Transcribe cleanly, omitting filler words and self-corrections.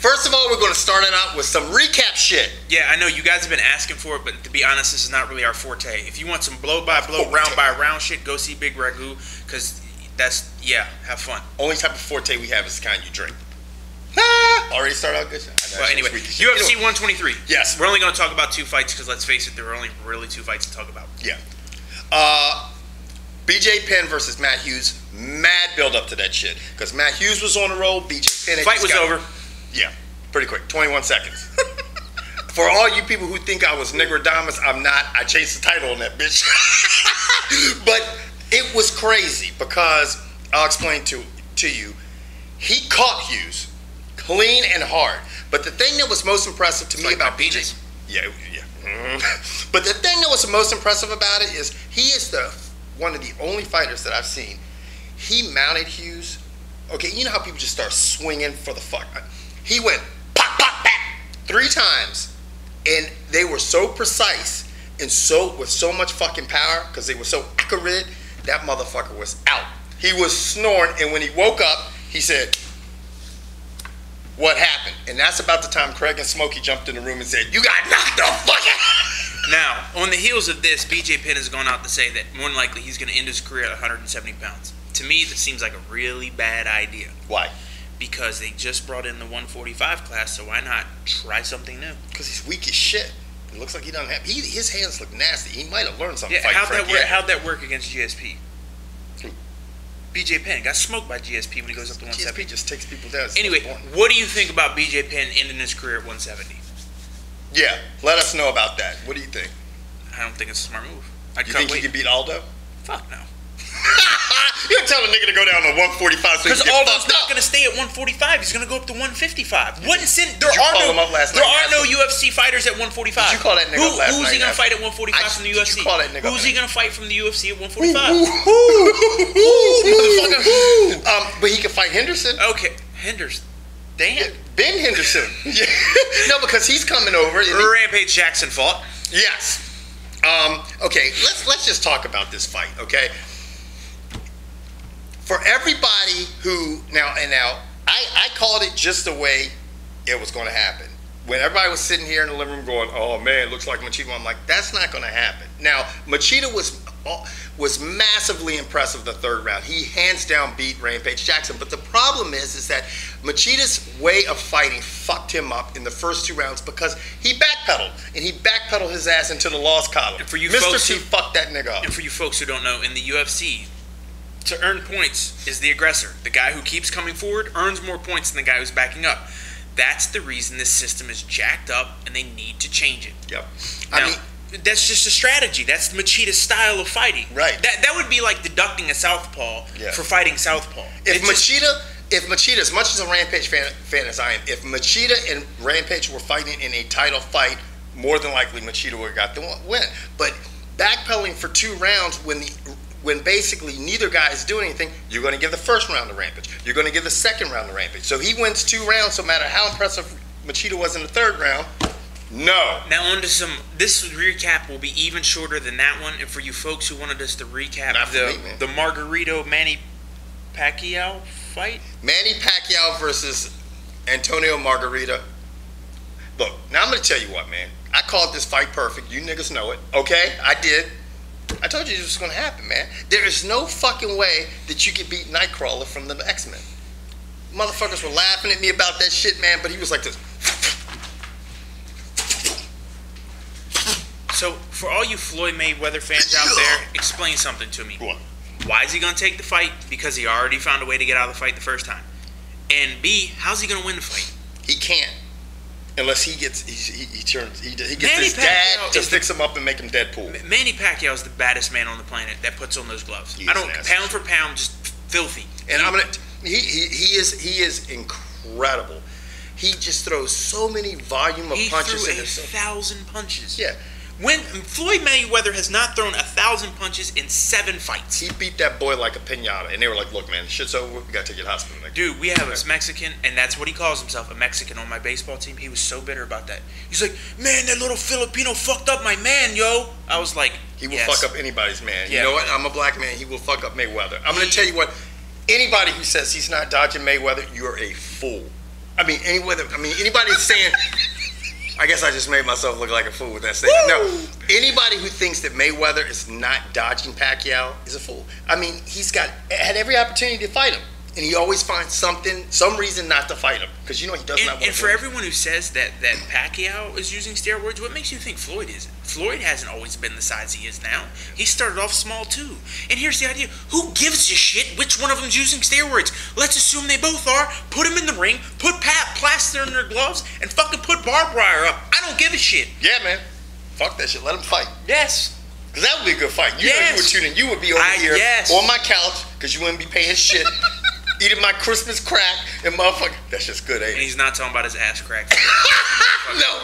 First of all, we're going to start it out with some recap shit. Yeah, I know you guys have been asking for it, but to be honest, this is not really our forte. If you want some blow-by-blow, round-by-round shit, go see Big Ragu, because that's, have fun. Only type of forte we have is the kind you drink. Already started out good. But anyway, UFC 123. Yes. We're only going to talk about 2 fights, because let's face it, there are only really 2 fights to talk about. Yeah. BJ Penn versus Matt Hughes. Mad build up to that shit. Because Matt Hughes was on the roll. BJ Penn. Fight was over. Yeah. Pretty quick. 21 seconds. For all you people who think I was Negrodamus, I'm not. I chased the title on that bitch. But it was crazy because I'll explain to you. He caught Hughes clean and hard. But the thing that was most impressive to me about BJ. Yeah. But the thing that was the most impressive about it is he is one of the only fighters that I've seen. He mounted Hughes. Okay, you know how people just start swinging for the fuck. He went pop, pop, pop 3 times, and they were so precise and with so much fucking power because they were so accurate. That motherfucker was out. He was snoring, and when he woke up, he said, "What happened?" And that's about the time Craig and Smokey jumped in the room and said, "You got knocked the fuck out." Now, on the heels of this, BJ Penn has gone out to say that more than likely he's going to end his career at 170 pounds. To me, that seems like a really bad idea. Why? Because they just brought in the 145 class, so why not try something new? Because he's weak as shit. It looks like he doesn't have. His hands look nasty. He might have learned something. Yeah, how'd that work against GSP? BJ Penn got smoked by GSP when he goes up to 170. GSP just takes people down. Anyway, what do you think about BJ Penn ending his career at 170? Yeah, let us know about that. What do you think? I don't think it's a smart move. You think he can beat Aldo? Fuck no. You don't tell a nigga to go down to 145 because Aldo's not going to stay at 145. He's going to go up to 155. There are no UFC fighters at 145. Did you call that nigga up last night? Who's he going to fight at 145 from the UFC? Did you call that nigga Who's he going to fight from the UFC at 145? But he can fight Henderson. Okay, Henderson. Damn. Ben Henderson. Yeah. No, because he's coming over. Rampage Jackson fought. Yes. Okay, let's just talk about this fight, okay? For everybody who I called it just the way it was going to happen. When everybody was sitting here in the living room going, "Oh man, it looks like Machida," I'm like, that's not going to happen. Now, Machida was massively impressive the 3rd round. He hands down beat Rampage Jackson. But the problem is that Machida's way of fighting fucked him up in the first 2 rounds because he backpedaled. And he backpedaled his ass into the loss column. And for you Mr. T fucked that nigga up. And for you folks who don't know, in the UFC, to earn points is the aggressor. The guy who keeps coming forward earns more points than the guy who's backing up. That's the reason this system is jacked up, and they need to change it. Yep. Now, that's just a strategy. That's Machida's style of fighting. Right. That would be like deducting a southpaw for fighting southpaw. If Machida, as much as a Rampage fan as I am, if Machida and Rampage were fighting in a title fight, more than likely Machida would have got the win. But backpedaling for 2 rounds when basically neither guy is doing anything, you're going to give the 1st round to Rampage. You're going to give the 2nd round to Rampage. So he wins 2 rounds, no matter how impressive Machida was in the 3rd round. No. Now on to this recap will be even shorter than that one. And for you folks who wanted us to recap the Margarito Manny Pacquiao fight. Manny Pacquiao versus Antonio Margarito. Look, now I'm going to tell you what, man. I called this fight perfect. You niggas know it. Okay? I did. I told you this was going to happen, man. There is no fucking way that you could beat Nightcrawler from the X-Men. Motherfuckers were laughing at me about that shit, man, but he was like this. So, for all you Floyd Mayweather fans out there, explain something to me. What? Why is he going to take the fight? Because he already found a way to get out of the fight the first time. And B, how's he going to win the fight? He can't. Unless he gets his dad to fix him up and make him Deadpool. Manny Pacquiao is the baddest man on the planet that puts on those gloves. Pound for pound, just filthy. And he is incredible. He just throws so many volume of punches. He threw 1,000 punches. Yeah. When Floyd Mayweather has not thrown 1,000 punches in 7 fights. He beat that boy like a pinata, and they were like, "Look, man, shit's over. We gotta take you to the hospital." Like, dude, we have a Mexican, and that's what he calls himself, a Mexican on my baseball team. He was so bitter about that. He's like, "Man, that little Filipino fucked up my man, yo." I was like, he will fuck up anybody's man. Yeah. You know what? I'm a black man. He will fuck up Mayweather. I'm gonna tell you what. Anybody who says he's not dodging Mayweather, you're a fool. I mean, anybody saying. I guess I just made myself look like a fool with that statement. No, anybody who thinks that Mayweather is not dodging Pacquiao is a fool. I mean, had every opportunity to fight him, and he always finds some reason not to fight him because he does not want to. And for everyone who says that Pacquiao is using steroids, what makes you think Floyd isn't? Floyd hasn't always been the size he is now. He started off small too. And here's the idea: who gives a shit which one of them's using steroids? Let's assume they both are. Put them in the ring, put plaster in their gloves, and fucking put barbed wire up. I don't give a shit. Yeah, man. Fuck that shit. Let them fight. Yes. Because that would be a good fight. You would tune in. You would be over here on my couch because you wouldn't be paying shit. Eating my Christmas crack and motherfucker. That's just good, ain't it? And he's not talking about his ass crack. No.